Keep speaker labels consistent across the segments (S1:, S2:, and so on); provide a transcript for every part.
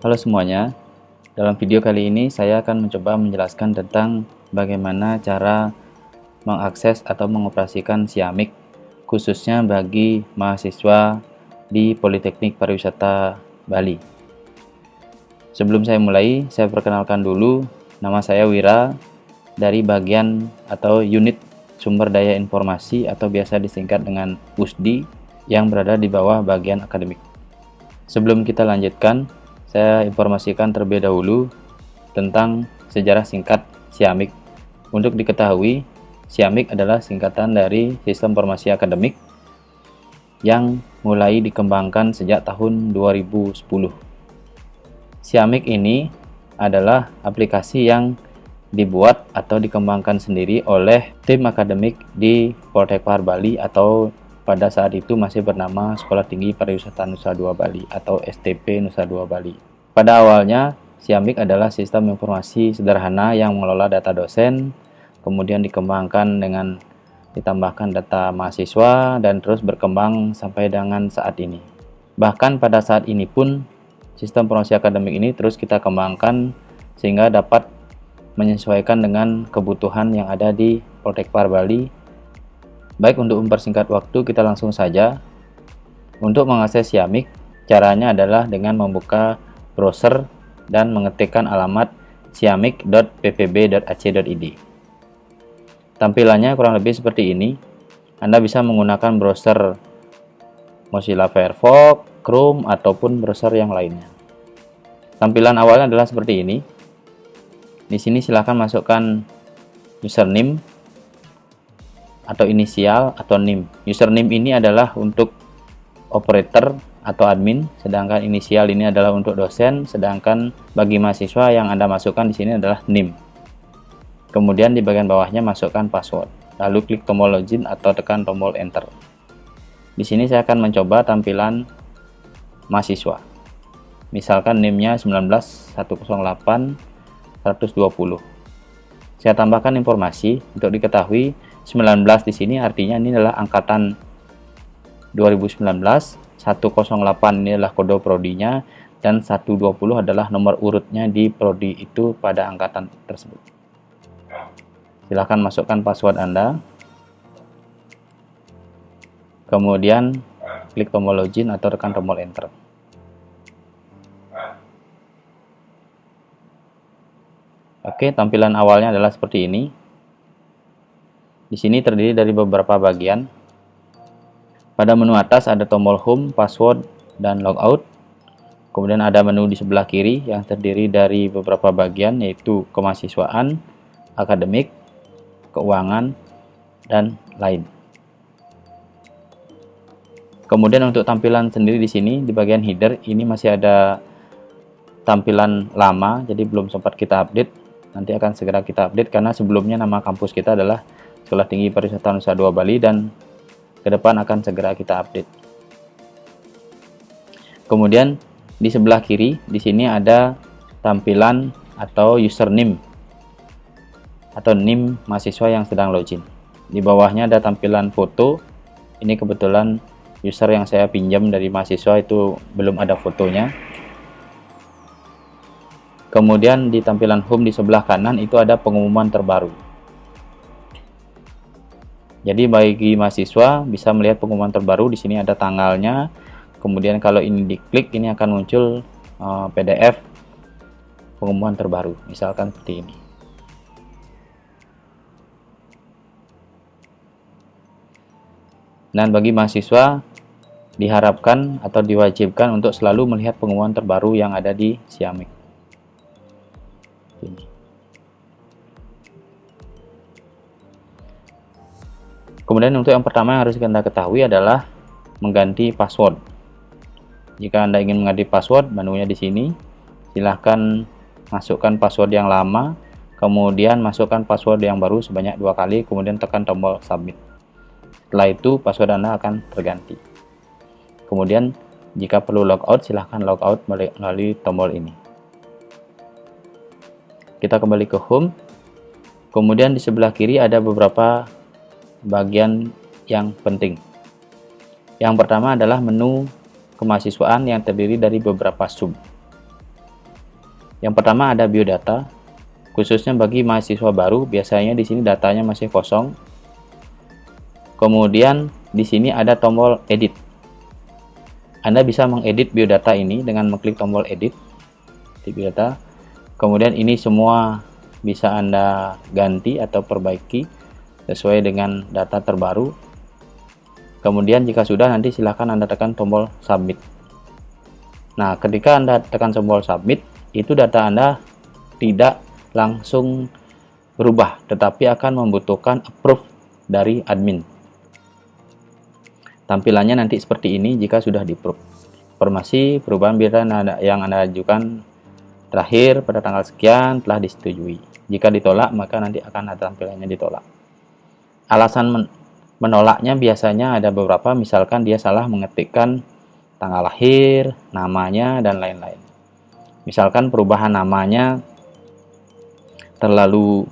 S1: Halo semuanya, dalam video kali ini saya akan mencoba menjelaskan tentang bagaimana cara mengakses atau mengoperasikan Siamik khususnya bagi mahasiswa di Politeknik Pariwisata Bali. Sebelum saya mulai, saya perkenalkan dulu, nama saya Wira dari bagian atau unit Sumber Daya Informasi atau biasa disingkat dengan USDI yang berada di bawah bagian akademik. Sebelum kita lanjutkan, saya informasikan terlebih dahulu tentang sejarah singkat Siamik. Untuk diketahui, Siamik adalah singkatan dari Sistem Informasi Akademik yang mulai dikembangkan sejak tahun 2010. Siamik ini adalah aplikasi yang dibuat atau dikembangkan sendiri oleh tim akademik di Poltekpar Bali atau pada saat itu masih bernama Sekolah Tinggi Pariwisata Nusa Dua Bali atau STP Nusa Dua Bali. Pada awalnya, Siamik adalah sistem informasi sederhana yang mengelola data dosen, kemudian dikembangkan dengan ditambahkan data mahasiswa dan terus berkembang sampai dengan saat ini. Bahkan pada saat ini pun, sistem informasi akademik ini terus kita kembangkan sehingga dapat menyesuaikan dengan kebutuhan yang ada di Poltekpar Bali. Baik, untuk mempersingkat waktu, kita langsung saja. Untuk mengakses Siamik, caranya adalah dengan membuka browser dan mengetikkan alamat siamik.ppb.ac.id. Tampilannya kurang lebih seperti ini. Anda bisa menggunakan browser Mozilla Firefox, Chrome, ataupun browser yang lainnya. Tampilan awalnya adalah seperti ini. Di sini silakan masukkan username atau inisial atau NIM. Username ini adalah untuk operator atau admin, sedangkan inisial ini adalah untuk dosen, sedangkan bagi mahasiswa yang Anda masukkan di sini adalah NIM. Kemudian di bagian bawahnya masukkan password, lalu klik tombol login atau tekan tombol enter. Di sini saya akan mencoba tampilan mahasiswa. Misalkan NIM-nya 19108 120. Saya tambahkan informasi untuk diketahui 19 di sini artinya ini adalah angkatan 2019, 108 ini adalah kode prodinya, dan 120 adalah nomor urutnya di prodi itu pada angkatan tersebut. Silahkan masukkan password Anda. Kemudian klik tombol login atau tekan tombol enter. Oke, tampilan awalnya adalah seperti ini. Di sini terdiri dari beberapa bagian. Pada menu atas ada tombol home, password, dan logout. Kemudian ada menu di sebelah kiri yang terdiri dari beberapa bagian yaitu kemahasiswaan, akademik, keuangan, dan lain. Kemudian untuk tampilan sendiri di sini di bagian header ini masih ada tampilan lama, jadi belum sempat kita update. Nanti akan segera kita update karena sebelumnya nama kampus kita adalah Sekolah Tinggi Pariwisata Nusa Dua Bali dan ke depan akan segera kita update. Kemudian di sebelah kiri di sini ada tampilan atau username atau NIM mahasiswa yang sedang login. Di bawahnya ada tampilan foto. Ini kebetulan user yang saya pinjam dari mahasiswa itu belum ada fotonya. Kemudian di tampilan home di sebelah kanan itu ada pengumuman terbaru. Jadi bagi mahasiswa bisa melihat pengumuman terbaru, di sini ada tanggalnya. Kemudian kalau ini diklik ini akan muncul PDF pengumuman terbaru, misalkan seperti ini. Dan bagi mahasiswa diharapkan atau diwajibkan untuk selalu melihat pengumuman terbaru yang ada di Siamik. Ini. Kemudian untuk yang pertama yang harus Anda ketahui adalah mengganti password. Jika Anda ingin mengganti password, menunya di sini. Silahkan masukkan password yang lama, kemudian masukkan password yang baru sebanyak 2 kali, kemudian tekan tombol submit. Setelah itu password Anda akan terganti. Kemudian jika perlu logout, silahkan logout melalui tombol ini. Kita kembali ke home. Kemudian di sebelah kiri ada beberapa bagian yang penting. Yang pertama adalah menu kemahasiswaan yang terdiri dari beberapa sub. Yang pertama ada biodata, khususnya bagi mahasiswa baru, biasanya di sini datanya masih kosong. Kemudian di sini ada tombol edit. Anda bisa mengedit biodata ini dengan mengklik tombol edit di biodata. Kemudian ini semua bisa Anda ganti atau perbaiki sesuai dengan data terbaru. Kemudian jika sudah, nanti silahkan Anda tekan tombol submit. Nah, ketika Anda tekan tombol submit, itu data Anda tidak langsung berubah, tetapi akan membutuhkan approve dari admin. Tampilannya nanti seperti ini jika sudah di-approve. Informasi perubahan biodata yang Anda ajukan terakhir pada tanggal sekian telah disetujui. Jika ditolak, maka nanti akan ada tampilannya ditolak. Alasan menolaknya biasanya ada beberapa, misalkan dia salah mengetikkan tanggal lahir, namanya, dan lain-lain. Misalkan perubahan namanya terlalu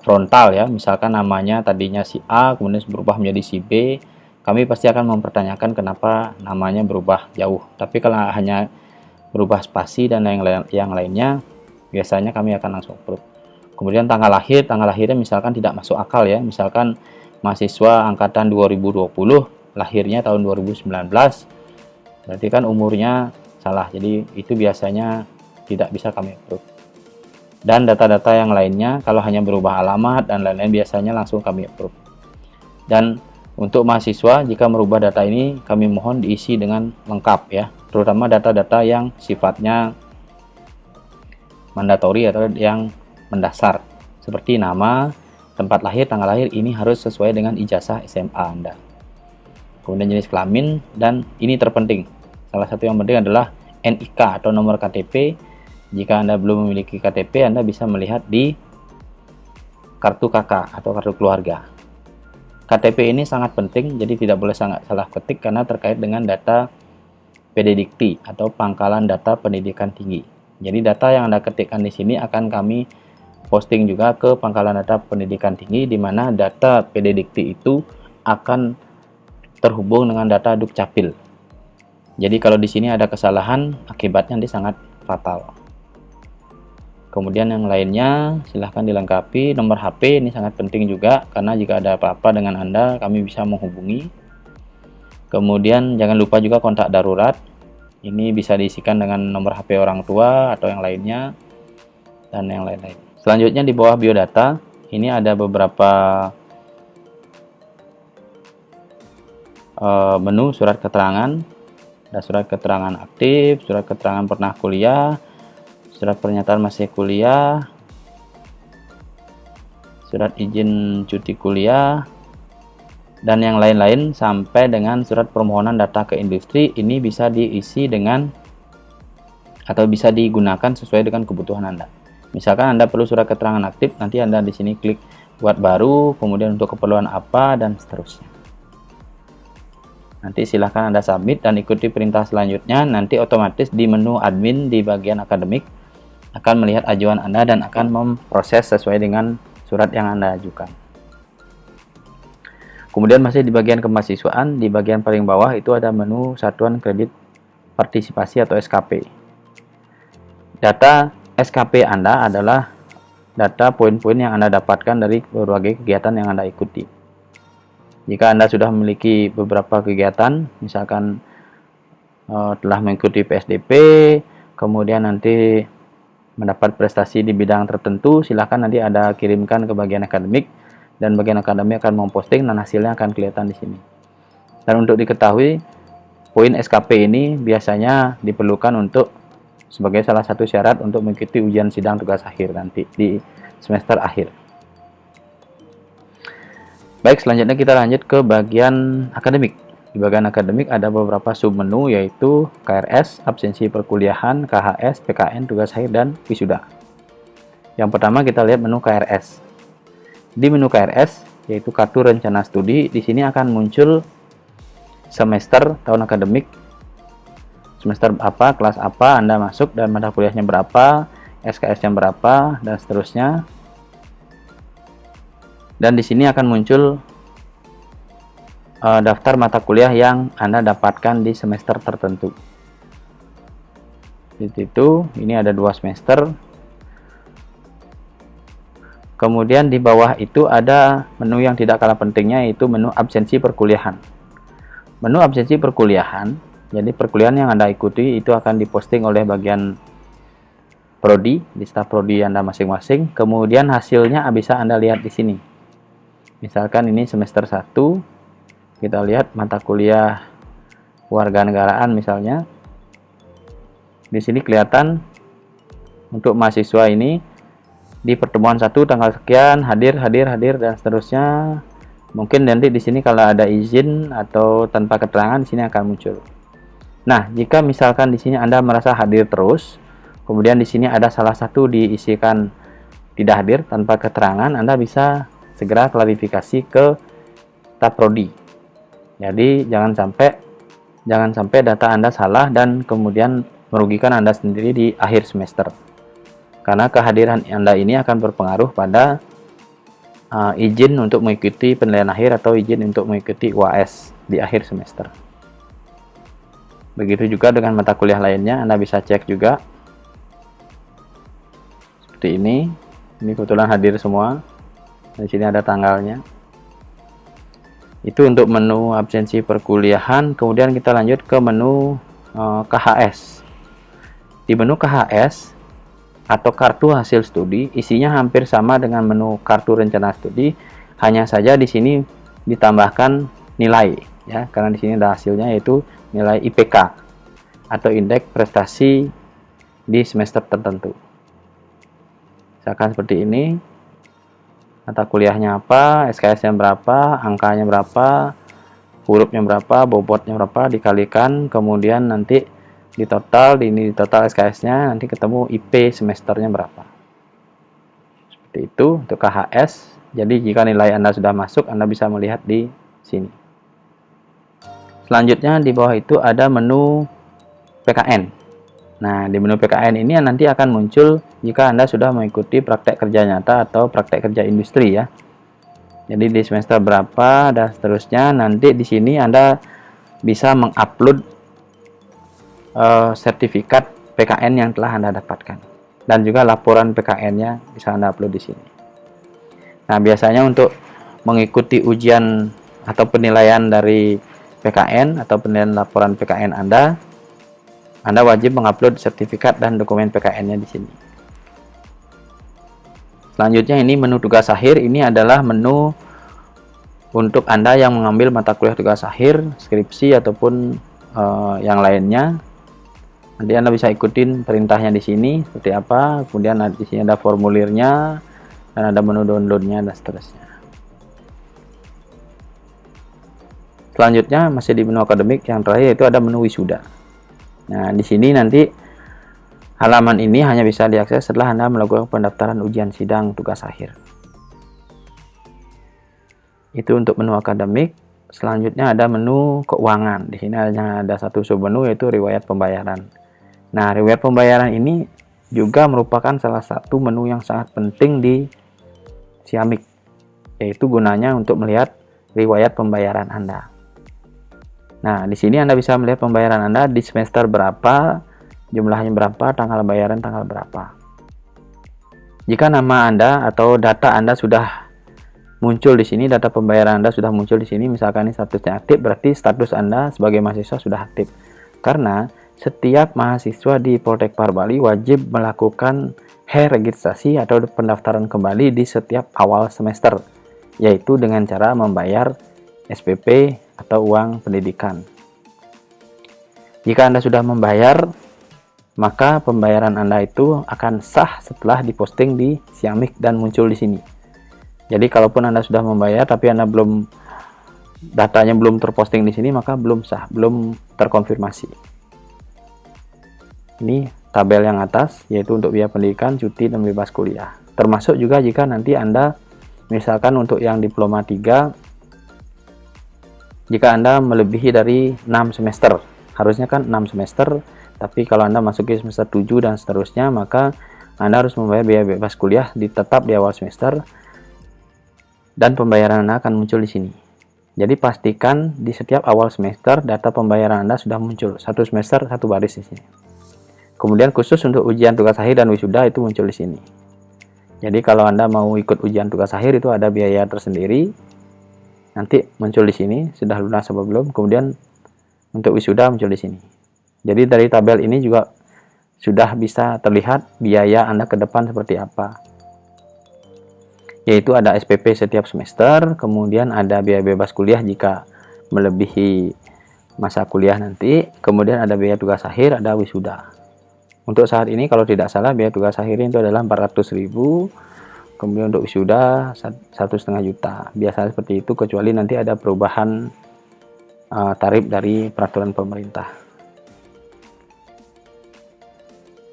S1: frontal ya, misalkan namanya tadinya si A kemudian berubah menjadi si B, kami pasti akan mempertanyakan kenapa namanya berubah jauh. Tapi kalau hanya berubah spasi dan yang lainnya, biasanya kami akan langsung approve. Kemudian tanggal lahirnya misalkan tidak masuk akal ya, misalkan mahasiswa angkatan 2020 lahirnya tahun 2019, berarti kan umurnya salah, jadi itu biasanya tidak bisa kami approve. Dan data-data yang lainnya kalau hanya berubah alamat dan lain-lain biasanya langsung kami approve. Dan untuk mahasiswa jika merubah data ini kami mohon diisi dengan lengkap ya, terutama data-data yang sifatnya mandatori atau yang mendasar seperti nama, tempat lahir, tanggal lahir, ini harus sesuai dengan ijazah SMA Anda. Kemudian jenis kelamin, dan ini terpenting, salah satu yang penting adalah NIK atau nomor KTP. Jika Anda belum memiliki KTP, Anda bisa melihat di kartu KK atau kartu keluarga. KTP ini sangat penting, jadi tidak boleh salah ketik karena terkait dengan data PDDikti atau Pangkalan Data Pendidikan Tinggi. Jadi data yang Anda ketikkan di sini akan kami posting juga ke Pangkalan Data Pendidikan Tinggi, di mana data PDDikti itu akan terhubung dengan data Dukcapil. Jadi kalau di sini ada kesalahan, akibatnya nanti sangat fatal. Kemudian yang lainnya silahkan dilengkapi. Nomor HP ini sangat penting juga, karena jika ada apa-apa dengan Anda, kami bisa menghubungi. Kemudian jangan lupa juga kontak darurat. Ini bisa diisikan dengan nomor HP orang tua atau yang lainnya, dan yang lain-lain. Selanjutnya di bawah biodata, ini ada beberapa menu surat keterangan. Ada surat keterangan aktif, surat keterangan pernah kuliah, surat pernyataan masih kuliah, surat izin cuti kuliah, dan yang lain-lain sampai dengan surat permohonan data ke industri. Ini bisa diisi dengan atau bisa digunakan sesuai dengan kebutuhan Anda. Misalkan Anda perlu surat keterangan aktif, nanti Anda di sini klik buat baru, kemudian untuk keperluan apa, dan seterusnya. Nanti silahkan Anda submit dan ikuti perintah selanjutnya. Nanti otomatis di menu admin di bagian akademik akan melihat ajuan Anda dan akan memproses sesuai dengan surat yang Anda ajukan. Kemudian masih di bagian kemahasiswaan, di bagian paling bawah itu ada menu Satuan Kredit Partisipasi atau SKP. Data SKP Anda adalah data poin-poin yang Anda dapatkan dari berbagai kegiatan yang Anda ikuti. Jika Anda sudah memiliki beberapa kegiatan, misalkan telah mengikuti PSDP, kemudian nanti mendapat prestasi di bidang tertentu, silakan nanti Anda kirimkan ke bagian akademik, dan bagian akademik akan memposting dan hasilnya akan kelihatan di sini. Dan untuk diketahui, poin SKP ini biasanya diperlukan untuk sebagai salah satu syarat untuk mengikuti ujian sidang tugas akhir nanti di semester akhir. Baik, selanjutnya kita lanjut ke bagian akademik. Di bagian akademik ada beberapa submenu, yaitu KRS, absensi perkuliahan, KHS, PKN, tugas akhir, dan wisuda. Yang pertama kita lihat menu KRS. Di menu KRS, yaitu kartu rencana studi, di sini akan muncul semester, tahun akademik, semester apa, kelas apa Anda masuk, dan mata kuliahnya berapa, SKS-nya berapa, dan seterusnya. Dan di sini akan muncul daftar mata kuliah yang Anda dapatkan di semester tertentu. Itu ini ada 2 semester. Kemudian di bawah itu ada menu yang tidak kalah pentingnya, yaitu menu absensi perkuliahan. Menu absensi perkuliahan, jadi perkuliahan yang Anda ikuti itu akan diposting oleh bagian prodi, di staf prodi Anda masing-masing. Kemudian hasilnya bisa Anda lihat di sini. Misalkan ini semester 1, kita lihat mata kuliah warganegaraan misalnya. Di sini kelihatan untuk mahasiswa ini di pertemuan 1 tanggal sekian hadir dan seterusnya. Mungkin nanti di sini kalau ada izin atau tanpa keterangan di sini akan muncul. Nah, jika misalkan di sini Anda merasa hadir terus, kemudian di sini ada salah satu diisikan tidak hadir tanpa keterangan, Anda bisa segera klarifikasi ke staf prodi. Jadi jangan sampai data Anda salah dan kemudian merugikan Anda sendiri di akhir semester. Karena kehadiran Anda ini akan berpengaruh pada izin untuk mengikuti penilaian akhir atau izin untuk mengikuti UAS di akhir semester. Begitu juga dengan mata kuliah lainnya, Anda bisa cek juga. Seperti ini kebetulan hadir semua. Di sini ada tanggalnya. Itu untuk menu absensi perkuliahan. Kemudian kita lanjut ke menu KHS. Di menu KHS atau kartu hasil studi, isinya hampir sama dengan menu kartu rencana studi, hanya saja di sini ditambahkan nilai ya, karena di sini ada hasilnya, yaitu nilai IPK atau indeks prestasi di semester tertentu. Misalkan seperti ini, mata kuliahnya apa, SKS-nya berapa, angkanya berapa, hurufnya berapa, bobotnya berapa, dikalikan, kemudian nanti di total SKS-nya, nanti ketemu IP semesternya berapa. Seperti itu untuk KHS. Jadi jika nilai Anda sudah masuk, Anda bisa melihat di sini. Selanjutnya di bawah itu ada menu PKN. Nah, di menu PKN ini nanti akan muncul jika Anda sudah mengikuti praktek kerja nyata atau praktek kerja industri ya. Jadi di semester berapa dan seterusnya, nanti di sini Anda bisa mengupload sertifikat PKN yang telah Anda dapatkan, dan juga laporan PKN-nya bisa Anda upload di sini. Nah, biasanya untuk mengikuti ujian atau penilaian dari PKN atau penilaian laporan PKN Anda wajib mengupload sertifikat dan dokumen PKN-nya di sini. Selanjutnya ini menu tugas akhir. Ini adalah menu untuk Anda yang mengambil mata kuliah tugas akhir, skripsi ataupun yang lainnya. Nanti Anda bisa ikutin perintahnya di sini seperti apa. Kemudian di sini ada formulirnya dan ada menu downloadnya dan seterusnya. Selanjutnya masih di menu akademik, yang terakhir itu ada menu wisuda. Nah, di sini nanti halaman ini hanya bisa diakses setelah Anda melakukan pendaftaran ujian sidang tugas akhir. Itu untuk menu akademik. Selanjutnya ada menu keuangan. Di sini hanya ada satu submenu, yaitu riwayat pembayaran. Nah, riwayat pembayaran ini juga merupakan salah satu menu yang sangat penting di Siamik, yaitu gunanya untuk melihat riwayat pembayaran Anda. Nah, di sini Anda bisa melihat pembayaran Anda di semester berapa, jumlahnya berapa, tanggal bayaran tanggal berapa. Jika nama Anda atau data Anda sudah muncul di sini, data pembayaran Anda sudah muncul di sini, misalkan ini statusnya aktif, berarti status Anda sebagai mahasiswa sudah aktif. Karena setiap mahasiswa di Poltekpar Bali wajib melakukan registrasi atau pendaftaran kembali di setiap awal semester, yaitu dengan cara membayar SPP atau uang pendidikan. Jika Anda sudah membayar, maka pembayaran Anda itu akan sah setelah diposting di Siamik dan muncul di sini. Jadi kalaupun Anda sudah membayar tapi datanya belum terposting di sini, maka belum sah, belum terkonfirmasi. Ini tabel yang atas, yaitu untuk biaya pendidikan, cuti, dan bebas kuliah. Termasuk juga jika nanti Anda, misalkan untuk yang diploma 3, jika Anda melebihi dari 6 semester, harusnya kan 6 semester, tapi kalau Anda masuki semester 7 dan seterusnya, maka Anda harus membayar biaya bebas kuliah tetap di awal semester, dan pembayaran Anda akan muncul di sini. Jadi pastikan di setiap awal semester data pembayaran Anda sudah muncul, satu semester satu baris di sini. Kemudian khusus untuk ujian tugas akhir dan wisuda itu muncul di sini. Jadi kalau Anda mau ikut ujian tugas akhir itu ada biaya tersendiri. Nanti muncul di sini sudah lunas atau belum. Kemudian untuk wisuda muncul di sini. Jadi dari tabel ini juga sudah bisa terlihat biaya Anda ke depan seperti apa. Yaitu ada SPP setiap semester, kemudian ada biaya bebas kuliah jika melebihi masa kuliah nanti, kemudian ada biaya tugas akhir, ada wisuda. Untuk saat ini kalau tidak salah biaya tugas akhir itu adalah 400.000, kemudian untuk wisuda 1,5 juta. Biasa seperti itu, kecuali nanti ada perubahan tarif dari peraturan pemerintah.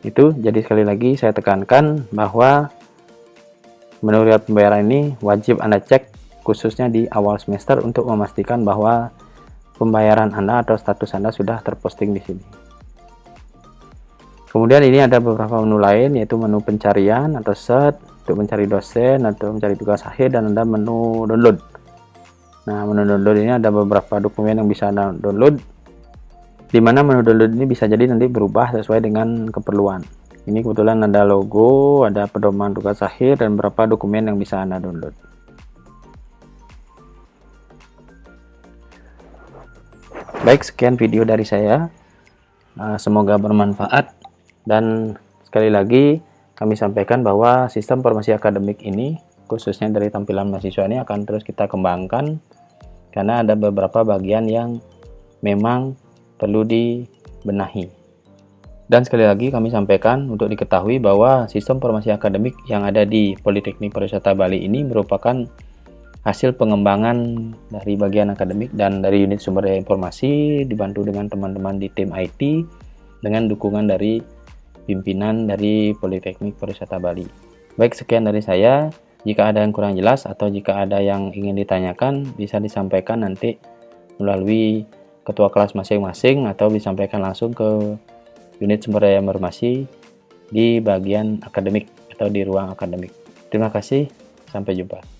S1: Itu jadi sekali lagi saya tekankan bahwa menurut pembayaran ini wajib Anda cek khususnya di awal semester untuk memastikan bahwa pembayaran Anda atau status Anda sudah terposting di sini. Kemudian ini ada beberapa menu lain, yaitu menu pencarian atau search untuk mencari dosen atau mencari tugas akhir, dan ada menu download. Nah, menu download ini ada beberapa dokumen yang bisa Anda download, di mana menu download ini bisa jadi nanti berubah sesuai dengan keperluan. Ini kebetulan ada logo, ada pedoman tugas akhir, dan beberapa dokumen yang bisa Anda download. Baik, sekian video dari saya. Semoga bermanfaat. Dan sekali lagi kami sampaikan bahwa sistem informasi akademik ini, khususnya dari tampilan mahasiswa ini, akan terus kita kembangkan karena ada beberapa bagian yang memang perlu dibenahi. Dan sekali lagi kami sampaikan untuk diketahui bahwa sistem informasi akademik yang ada di Politeknik Pariwisata Bali ini merupakan hasil pengembangan dari bagian akademik dan dari unit sumber daya informasi, dibantu dengan teman-teman di tim IT dengan dukungan dari pimpinan dari Politeknik Pariwisata Bali. Baik, sekian dari saya. Jika ada yang kurang jelas atau jika ada yang ingin ditanyakan, bisa disampaikan nanti melalui ketua kelas masing-masing atau disampaikan langsung ke unit sumber daya informasi di bagian akademik atau di ruang akademik. Terima kasih, sampai jumpa.